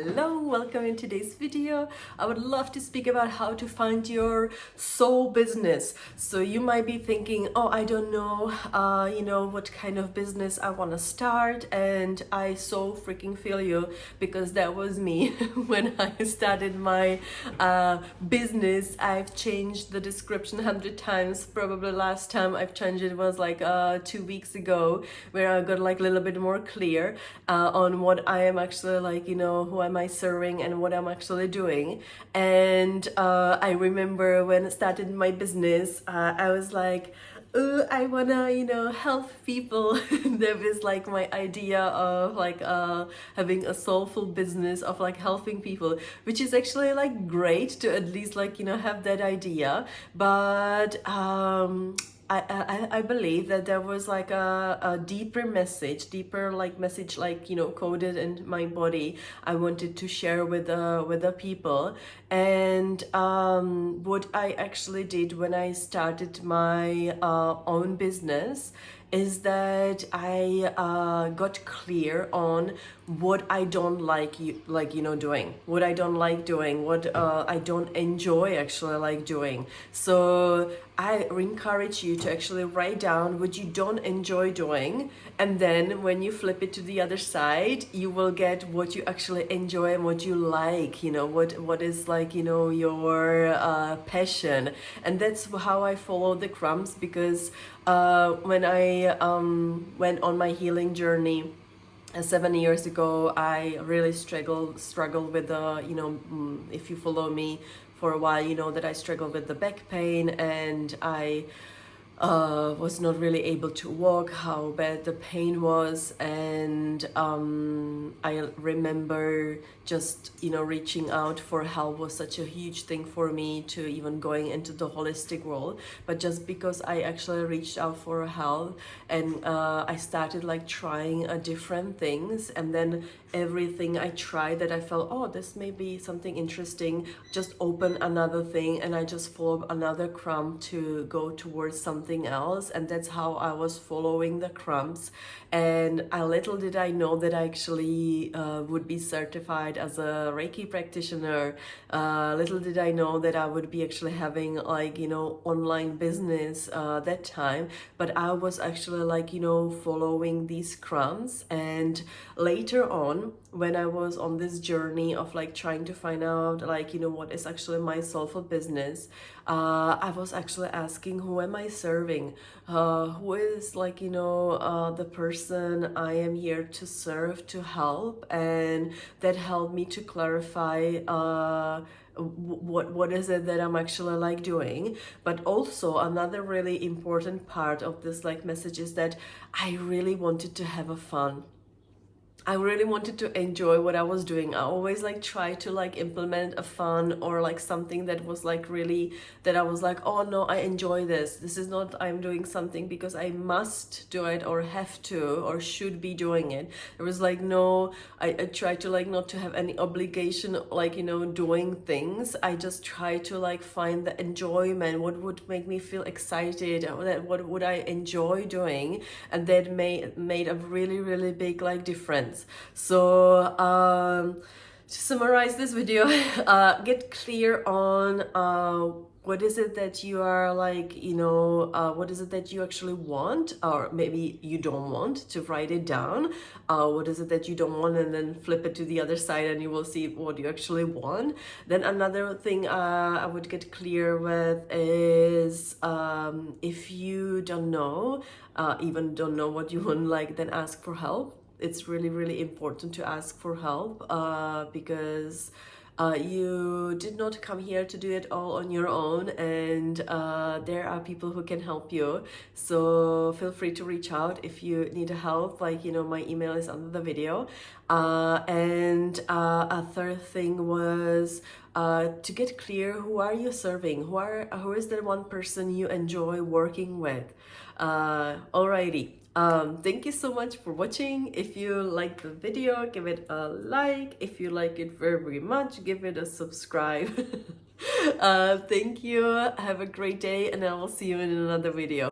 Hello, welcome in today's video. I would love to speak about how to find your soul business. So you might be thinking, oh, I don't know, what kind of business I want to start. And I so freaking feel you, because that was me when I started my business. I've changed the description 100 times. Probably last time I've changed it was like 2 weeks ago, where I got like a little bit more clear on what I am actually like, who am I serving and what I'm actually doing. And I remember when I started my business, I was like, I wanna, help people. That was like my idea of like having a soulful business of like helping people, which is actually like great to at least like, have that idea. But I believe that there was like a deeper message, like coded in my body. I wanted to share with the people. And what I actually did when I started my own business is that I got clear on what I don't doing, what I don't like doing, what I don't enjoy actually like doing. So I encourage you to actually write down what you don't enjoy doing, and then when you flip it to the other side, you will get what you actually enjoy and what you like, what is like, your passion. And that's how I follow the crumbs, because when I went on my healing journey 7 years ago, I really struggled with the, if you follow me for a while, you know that I struggled with the back pain, and I was not really able to walk, how bad the pain was. And I remember just reaching out for help was such a huge thing for me, to even going into the holistic world. But just because I actually reached out for help, and I started like trying different things, and then everything I tried that I felt, oh, this may be something interesting, just open another thing, and I just followed another crumb to go towards something else. And that's how I was following the crumbs. And little did I know that I actually would be certified as a Reiki practitioner. Little did I know that I would be actually having like, online business that time. But I was actually like, following these crumbs. And later on, when I was on this journey of like trying to find out like, what is actually my soulful business, I was actually asking, who am I serving? Who is like, the person I am here to serve, to help? And that helped me to clarify what is it that I'm actually like doing. But also another really important part of this like message is that I really wanted to have a fun. I really wanted to enjoy what I was doing. I always like try to like implement a fun or like something that was like really, that I was like, oh no, I enjoy this. This is not I'm doing something because I must do it or have to or should be doing it. There was like no, I try to like not to have any obligation like, doing things. I just try to like find the enjoyment, what would make me feel excited, or that what would I enjoy doing. And that made a really, really big like difference. So to summarize this video, get clear on what is it that you are like, what is it that you actually want, or maybe you don't want, to write it down. What is it that you don't want, and then flip it to the other side and you will see what you actually want. Then another thing I would get clear with is if you don't know, even don't know what you want, like, then ask for help. It's really, really important to ask for help, because you did not come here to do it all on your own, and there are people who can help you. So feel free to reach out if you need help. Like, my email is under the video. And a third thing was to get clear, who are you serving? Who is the one person you enjoy working with? Alrighty. Thank you so much for watching. If you like the video, give it a like. If you like it very much, give it a subscribe. Thank you. Have a great day, and I will see you in another video.